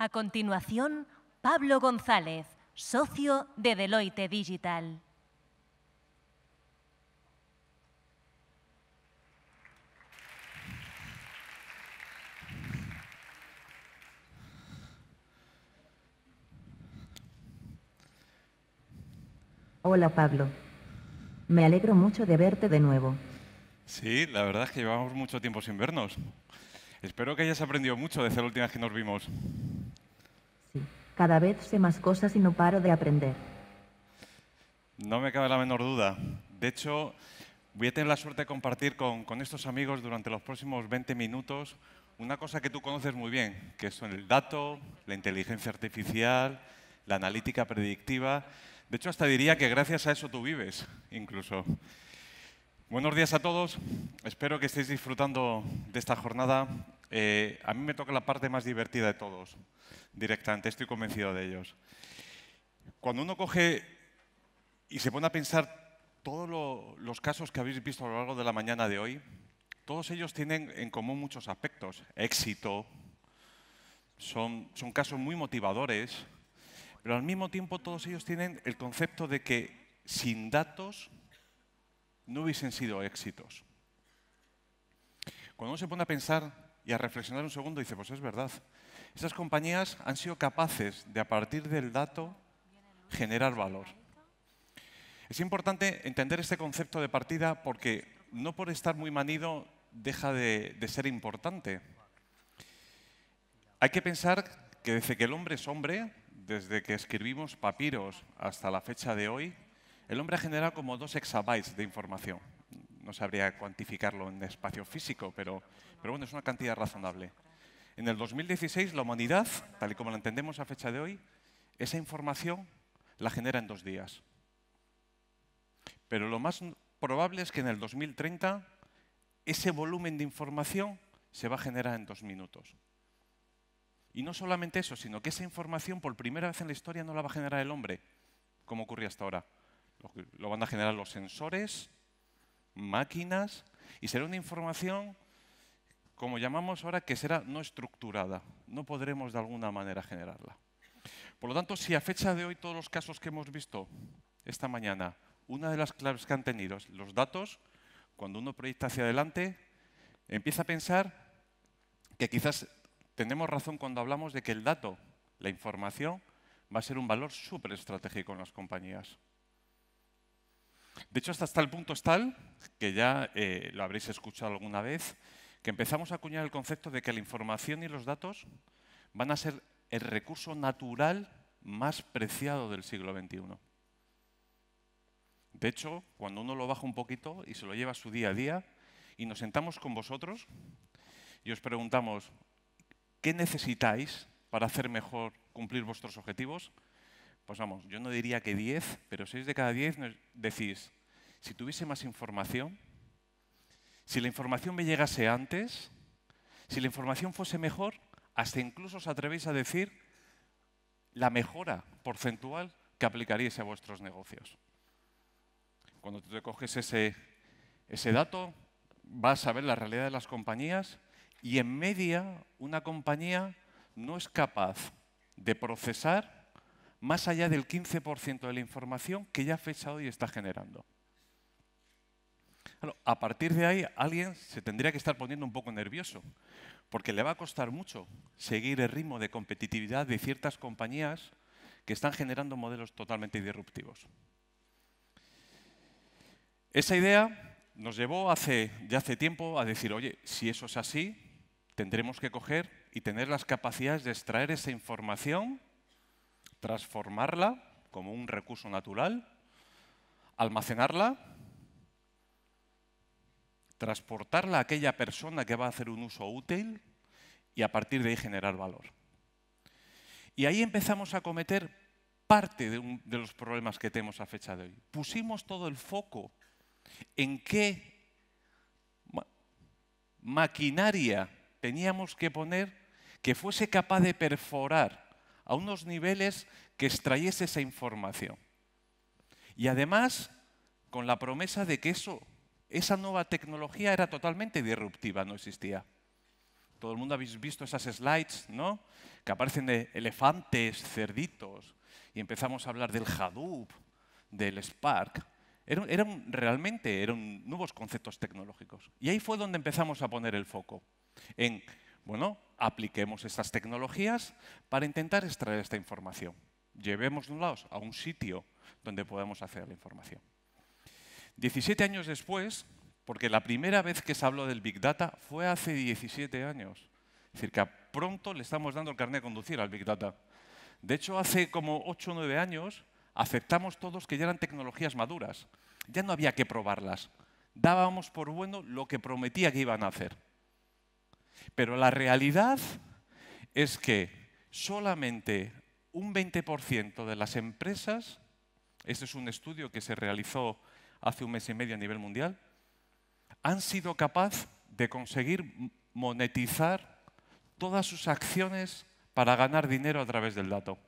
A continuación, Pablo González, socio de Deloitte Digital. Hola, Pablo. Me alegro mucho de verte de nuevo. Sí, la verdad es que llevamos mucho tiempo sin vernos. Espero que hayas aprendido mucho desde la última vez que nos vimos. Sí, cada vez sé más cosas y no paro de aprender. No me cabe la menor duda. De hecho, voy a tener la suerte de compartir con estos amigos durante los próximos 20 minutos una cosa que tú conoces muy bien, que son el dato, la inteligencia artificial, la analítica predictiva. De hecho, hasta diría que gracias a eso tú vives, incluso. Buenos días a todos. Espero que estéis disfrutando de esta jornada. A mí me toca la parte más divertida de todos, directamente, estoy convencido de ellos. Cuando uno coge y se pone a pensar todos los casos que habéis visto a lo largo de la mañana de hoy, todos ellos tienen en común muchos aspectos. Éxito, son casos muy motivadores, pero al mismo tiempo todos ellos tienen el concepto de que sin datos no hubiesen sido éxitos. Cuando uno se pone a pensar y a reflexionar un segundo, dice, pues es verdad. Esas compañías han sido capaces de, a partir del dato, generar valor. Es importante entender este concepto de partida porque no por estar muy manido deja de ser importante. Hay que pensar que desde que el hombre es hombre, desde que escribimos papiros hasta la fecha de hoy, el hombre ha generado como 2 exabytes de información. No sabría cuantificarlo en espacio físico, pero bueno, es una cantidad razonable. En el 2016, la humanidad, tal y como la entendemos a fecha de hoy, esa información la genera en 2 días. Pero lo más probable es que en el 2030 ese volumen de información se va a generar en 2 minutos. Y no solamente eso, sino que esa información por primera vez en la historia no la va a generar el hombre, como ocurría hasta ahora. Lo van a generar los sensores, máquinas, y será una información, como llamamos ahora, que será no estructurada. No podremos de alguna manera generarla. Por lo tanto, si a fecha de hoy todos los casos que hemos visto esta mañana, una de las claves que han tenido es los datos, cuando uno proyecta hacia adelante, empieza a pensar que quizás tenemos razón cuando hablamos de que el dato, la información, va a ser un valor súper estratégico en las compañías. De hecho, hasta el punto es tal, que ya lo habréis escuchado alguna vez, que empezamos a acuñar el concepto de que la información y los datos van a ser el recurso natural más preciado del siglo XXI. De hecho, cuando uno lo baja un poquito y se lo lleva a su día a día y nos sentamos con vosotros y os preguntamos ¿qué necesitáis para hacer mejor cumplir vuestros objetivos? Pues vamos, yo no diría que 10, pero 6 de cada 10 decís, si tuviese más información, si la información me llegase antes, si la información fuese mejor, hasta incluso os atrevéis a decir la mejora porcentual que aplicaríais a vuestros negocios. Cuando tú te coges ese dato, vas a ver la realidad de las compañías y en media una compañía no es capaz de procesar más allá del 15% de la información que ya a fecha de hoy está generando. Claro, a partir de ahí alguien se tendría que estar poniendo un poco nervioso porque le va a costar mucho seguir el ritmo de competitividad de ciertas compañías que están generando modelos totalmente disruptivos. Esa idea nos llevó ya hace tiempo a decir, oye, si eso es así, tendremos que coger y tener las capacidades de extraer esa información, transformarla como un recurso natural, almacenarla, transportarla a aquella persona que va a hacer un uso útil y a partir de ahí generar valor. Y ahí empezamos a cometer parte de los problemas que tenemos a fecha de hoy. Pusimos todo el foco en qué maquinaria teníamos que poner que fuese capaz de perforar a unos niveles que extrayese esa información. Y además, con la promesa de que esa nueva tecnología era totalmente disruptiva, no existía. Todo el mundo habéis visto esas slides, ¿no? que aparecen elefantes, cerditos, y empezamos a hablar del Hadoop, del Spark, realmente eran nuevos conceptos tecnológicos. Y ahí fue donde empezamos a poner el foco en, bueno, apliquemos estas tecnologías para intentar extraer esta información. Llevémoslas a un sitio donde podamos hacer la información. 17 años después, porque la primera vez que se habló del Big Data fue hace 17 años. Es decir, que pronto le estamos dando el carnet de conducir al Big Data. De hecho, hace como 8 o 9 años aceptamos todos que ya eran tecnologías maduras. Ya no había que probarlas. Dábamos por bueno lo que prometía que iban a hacer. Pero la realidad es que solamente un 20% de las empresas, este es un estudio que se realizó hace un mes y medio a nivel mundial, han sido capaces de conseguir monetizar todas sus acciones para ganar dinero a través del dato.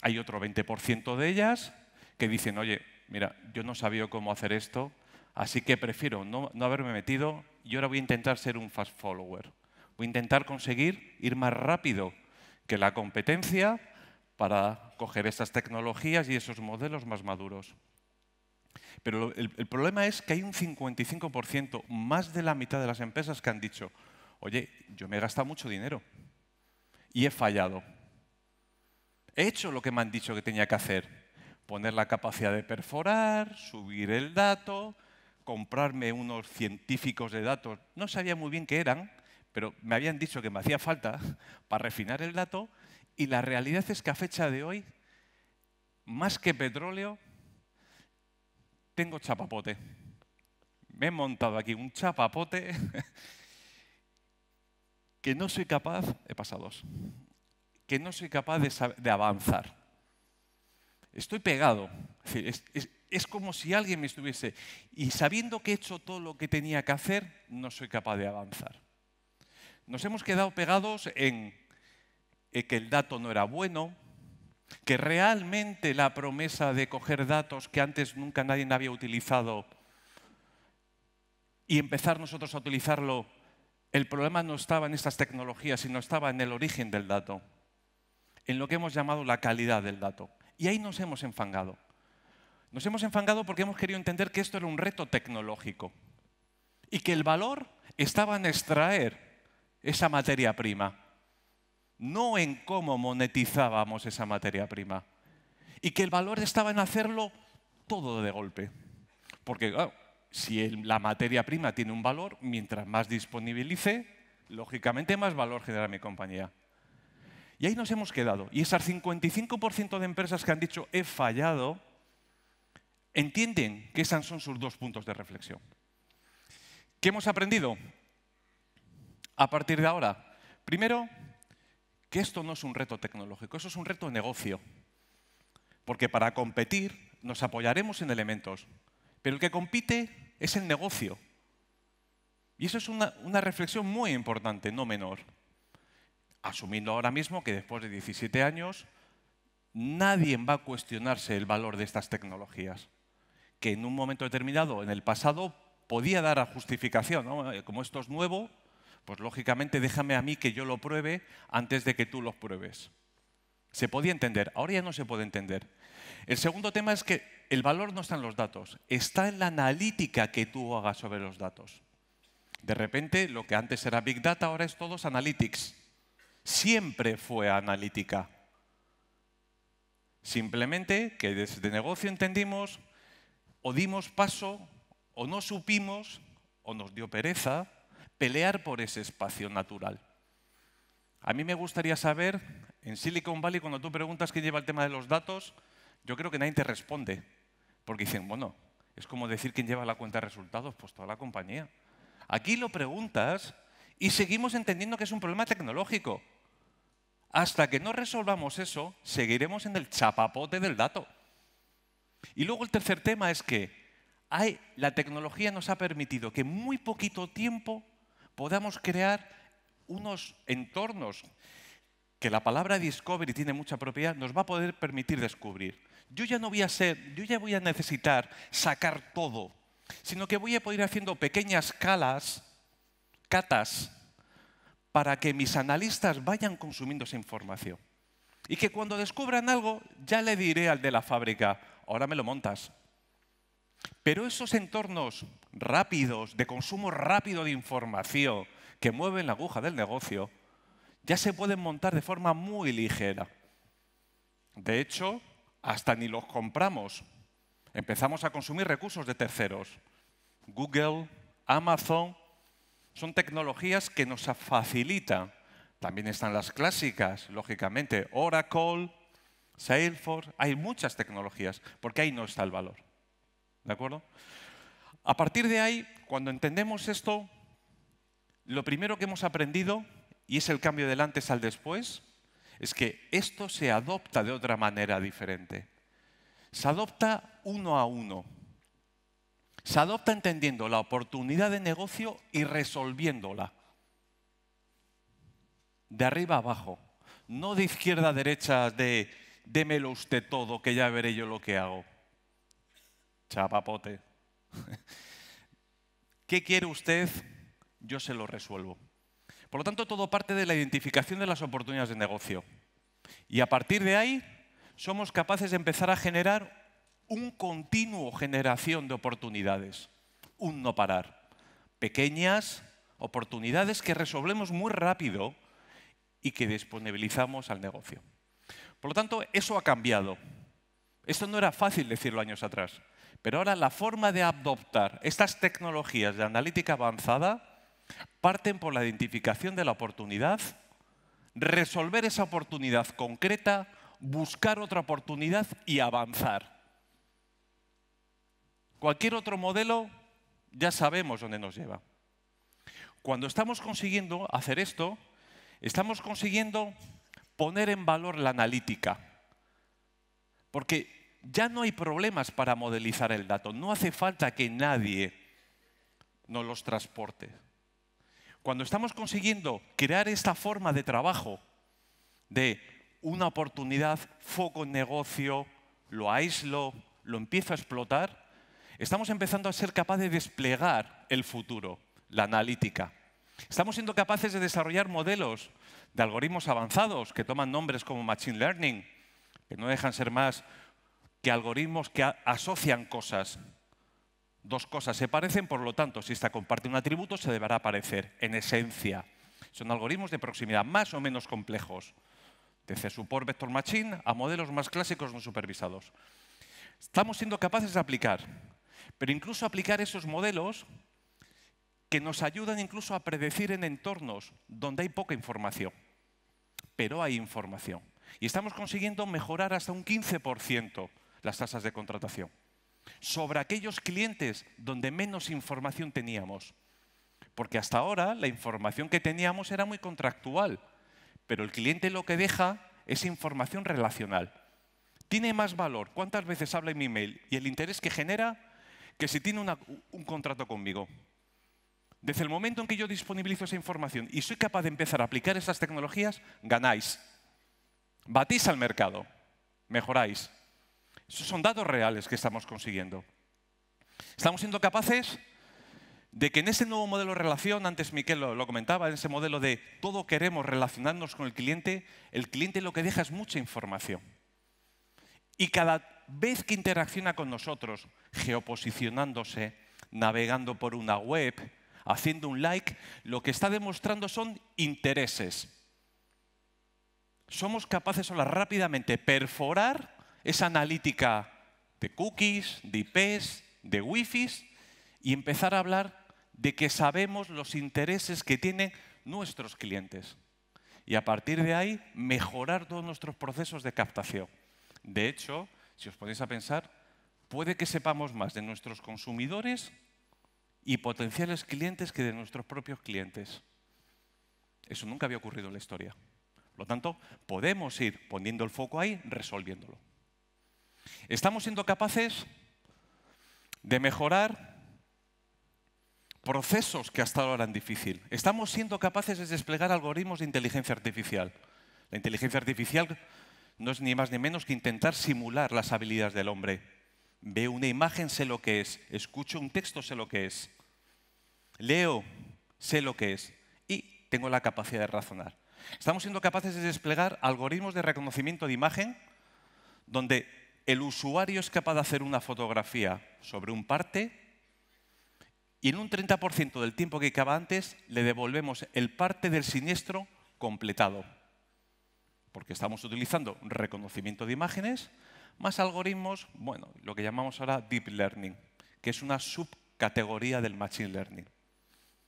Hay otro 20% de ellas que dicen, oye, mira, yo no sabía cómo hacer esto, así que prefiero no haberme metido y ahora voy a intentar ser un fast follower. Voy a intentar conseguir ir más rápido que la competencia para coger estas tecnologías y esos modelos más maduros. Pero el problema es que hay un 55%, más de la mitad de las empresas que han dicho, oye, yo me he gastado mucho dinero y he fallado. He hecho lo que me han dicho que tenía que hacer. Poner la capacidad de perforar, subir el dato, comprarme unos científicos de datos. No sabía muy bien qué eran, pero me habían dicho que me hacía falta para refinar el dato. Y la realidad es que a fecha de hoy, más que petróleo, tengo chapapote. Me he montado aquí un chapapote que no soy capaz, he pasado dos, que no soy capaz de avanzar. Estoy pegado. Es como si alguien me estuviese... Y sabiendo que he hecho todo lo que tenía que hacer, no soy capaz de avanzar. Nos hemos quedado pegados en que el dato no era bueno, que realmente la promesa de coger datos que antes nunca nadie había utilizado y empezar nosotros a utilizarlo, el problema no estaba en estas tecnologías, sino estaba en el origen del dato, en lo que hemos llamado la calidad del dato. Y ahí nos hemos enfangado. Nos hemos enfangado porque hemos querido entender que esto era un reto tecnológico y que el valor estaba en extraer esa materia prima, no en cómo monetizábamos esa materia prima. Y que el valor estaba en hacerlo todo de golpe. Porque claro, si la materia prima tiene un valor, mientras más disponibilice, lógicamente más valor genera mi compañía. Y ahí nos hemos quedado. Y esas 55% de empresas que han dicho he fallado, entienden que esos son sus dos puntos de reflexión. ¿Qué hemos aprendido a partir de ahora? Primero, que esto no es un reto tecnológico, eso es un reto de negocio. Porque para competir nos apoyaremos en elementos, pero el que compite es el negocio. Y eso es una reflexión muy importante, no menor. Asumiendo ahora mismo que después de 17 años nadie va a cuestionarse el valor de estas tecnologías. Que en un momento determinado, en el pasado, podía dar a justificación, ¿no? Como esto es nuevo, pues lógicamente déjame a mí que yo lo pruebe antes de que tú lo pruebes. Se podía entender, ahora ya no se puede entender. El segundo tema es que el valor no está en los datos, está en la analítica que tú hagas sobre los datos. De repente, lo que antes era Big Data, ahora es todo Analytics. Siempre fue analítica. Simplemente que desde negocio entendimos, o dimos paso, o no supimos, o nos dio pereza, pelear por ese espacio natural. A mí me gustaría saber, en Silicon Valley, cuando tú preguntas quién lleva el tema de los datos, yo creo que nadie te responde. Porque dicen, bueno, es como decir quién lleva la cuenta de resultados, pues toda la compañía. Aquí lo preguntas y seguimos entendiendo que es un problema tecnológico. Hasta que no resolvamos eso, seguiremos en el chapapote del dato. Y luego el tercer tema es que la tecnología nos ha permitido que en muy poquito tiempo podamos crear unos entornos que la palabra discovery tiene mucha propiedad, nos va a poder permitir descubrir. Yo ya voy a necesitar sacar todo, sino que voy a poder ir haciendo pequeñas catas para que mis analistas vayan consumiendo esa información. Y que cuando descubran algo, ya le diré al de la fábrica, ahora me lo montas. Pero esos entornos rápidos, de consumo rápido de información, que mueven la aguja del negocio, ya se pueden montar de forma muy ligera. De hecho, hasta ni los compramos. Empezamos a consumir recursos de terceros. Google, Amazon, son tecnologías que nos facilitan. También están las clásicas, lógicamente, Oracle, Salesforce. Hay muchas tecnologías, porque ahí no está el valor. ¿De acuerdo? A partir de ahí, cuando entendemos esto, lo primero que hemos aprendido, y es el cambio del antes al después, es que esto se adopta de otra manera diferente. Se adopta uno a uno. Se adopta entendiendo la oportunidad de negocio y resolviéndola. De arriba a abajo. No de izquierda a derecha, de démelo usted todo, que ya veré yo lo que hago. Chapapote. ¿Qué quiere usted? Yo se lo resuelvo. Por lo tanto, todo parte de la identificación de las oportunidades de negocio. Y a partir de ahí, somos capaces de empezar a generar un continuo generación de oportunidades. Un no parar. Pequeñas oportunidades que resolvemos muy rápido y que disponibilizamos al negocio. Por lo tanto, eso ha cambiado. Esto no era fácil decirlo años atrás. Pero ahora la forma de adoptar estas tecnologías de analítica avanzada parten por la identificación de la oportunidad, resolver esa oportunidad concreta, buscar otra oportunidad y avanzar. Cualquier otro modelo ya sabemos dónde nos lleva. Cuando estamos consiguiendo hacer esto, estamos consiguiendo poner en valor la analítica. Porque ya no hay problemas para modelizar el dato. No hace falta que nadie nos los transporte. Cuando estamos consiguiendo crear esta forma de trabajo de una oportunidad, foco en negocio, lo aíslo, lo empiezo a explotar, estamos empezando a ser capaces de desplegar el futuro, la analítica. Estamos siendo capaces de desarrollar modelos de algoritmos avanzados que toman nombres como Machine Learning, que no dejan ser más que algoritmos que asocian cosas. Dos cosas se parecen, por lo tanto, si esta comparte un atributo, se deberá parecer en esencia. Son algoritmos de proximidad más o menos complejos, desde Support Vector Machine a modelos más clásicos no supervisados. Estamos siendo capaces de aplicar, pero incluso aplicar esos modelos que nos ayudan incluso a predecir en entornos donde hay poca información, pero hay información. Y estamos consiguiendo mejorar hasta un 15% las tasas de contratación sobre aquellos clientes donde menos información teníamos. Porque hasta ahora la información que teníamos era muy contractual, pero el cliente lo que deja es información relacional. Tiene más valor cuántas veces habla en mi email y el interés que genera que si tiene un contrato conmigo. Desde el momento en que yo disponibilizo esa información y soy capaz de empezar a aplicar esas tecnologías, ganáis. Batís al mercado, mejoráis. Esos son datos reales que estamos consiguiendo. Estamos siendo capaces de que en ese nuevo modelo de relación, antes Miquel lo comentaba, en ese modelo de todo queremos relacionarnos con el cliente lo que deja es mucha información. Y cada vez que interacciona con nosotros, geoposicionándose, navegando por una web, haciendo un like, lo que está demostrando son intereses. Somos capaces ahora rápidamente perforar esa analítica de cookies, de IPs, de wifis y empezar a hablar de que sabemos los intereses que tienen nuestros clientes. Y a partir de ahí, mejorar todos nuestros procesos de captación. De hecho, si os ponéis a pensar, puede que sepamos más de nuestros consumidores y potenciales clientes que de nuestros propios clientes. Eso nunca había ocurrido en la historia. Por lo tanto, podemos ir poniendo el foco ahí, resolviéndolo. Estamos siendo capaces de mejorar procesos que hasta ahora eran difíciles. Estamos siendo capaces de desplegar algoritmos de inteligencia artificial. La inteligencia artificial no es ni más ni menos que intentar simular las habilidades del hombre. Veo una imagen, sé lo que es. Escucho un texto, sé lo que es. Leo, sé lo que es. Y tengo la capacidad de razonar. Estamos siendo capaces de desplegar algoritmos de reconocimiento de imagen donde el usuario es capaz de hacer una fotografía sobre un parte y en un 30% del tiempo que quedaba antes le devolvemos el parte del siniestro completado. Porque estamos utilizando reconocimiento de imágenes más algoritmos, bueno, lo que llamamos ahora Deep Learning, que es una subcategoría del Machine Learning.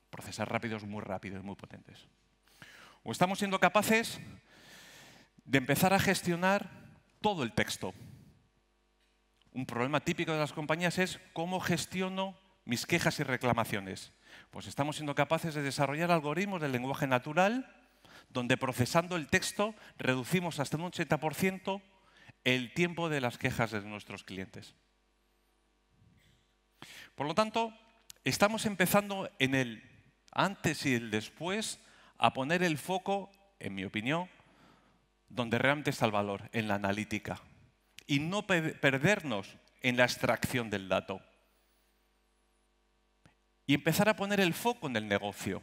Procesar rápidos, muy rápidos, muy potentes. O estamos siendo capaces de empezar a gestionar todo el texto. Un problema típico de las compañías es cómo gestiono mis quejas y reclamaciones. Pues estamos siendo capaces de desarrollar algoritmos del lenguaje natural donde procesando el texto reducimos hasta un 80% el tiempo de las quejas de nuestros clientes. Por lo tanto, estamos empezando en el antes y el después a poner el foco, en mi opinión, donde realmente está el valor, en la analítica. Y no perdernos en la extracción del dato. Y empezar a poner el foco en el negocio.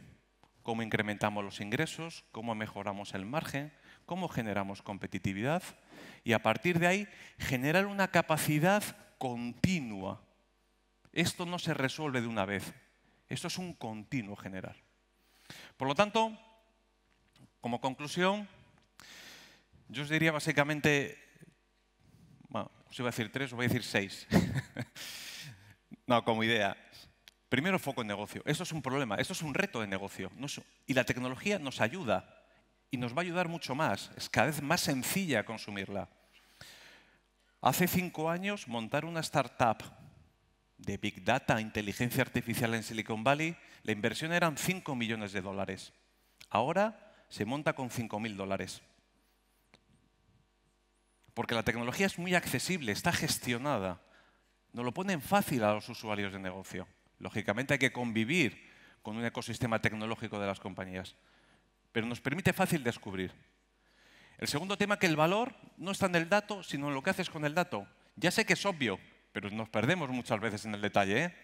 Cómo incrementamos los ingresos, cómo mejoramos el margen, cómo generamos competitividad. Y a partir de ahí, generar una capacidad continua. Esto no se resuelve de una vez. Esto es un continuo generar. Por lo tanto, como conclusión, yo os diría básicamente, bueno, os iba a decir 3, os voy a decir 6. No, como idea. Primero, foco en negocio. Esto es un problema, esto es un reto de negocio. Y la tecnología nos ayuda y nos va a ayudar mucho más. Es cada vez más sencilla consumirla. Hace 5 años, montar una startup de Big Data, inteligencia artificial en Silicon Valley, la inversión eran $5 millones. Ahora se monta con $5.000. Porque la tecnología es muy accesible, está gestionada. Nos lo ponen fácil a los usuarios de negocio. Lógicamente hay que convivir con un ecosistema tecnológico de las compañías, pero nos permite fácil descubrir. El segundo tema, que el valor no está en el dato, sino en lo que haces con el dato. Ya sé que es obvio, pero nos perdemos muchas veces en el detalle,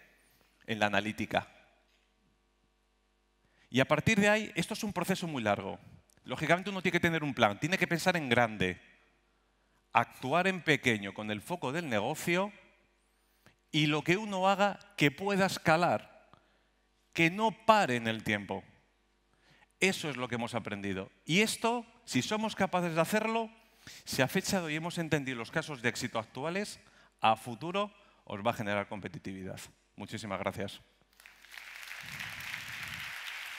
en la analítica. Y a partir de ahí, esto es un proceso muy largo. Lógicamente uno tiene que tener un plan, tiene que pensar en grande, actuar en pequeño con el foco del negocio y lo que uno haga que pueda escalar, que no pare en el tiempo. Eso es lo que hemos aprendido. Y esto, si somos capaces de hacerlo, si a fecha de hoy hemos entendido los casos de éxito actuales, a futuro os va a generar competitividad. Muchísimas gracias.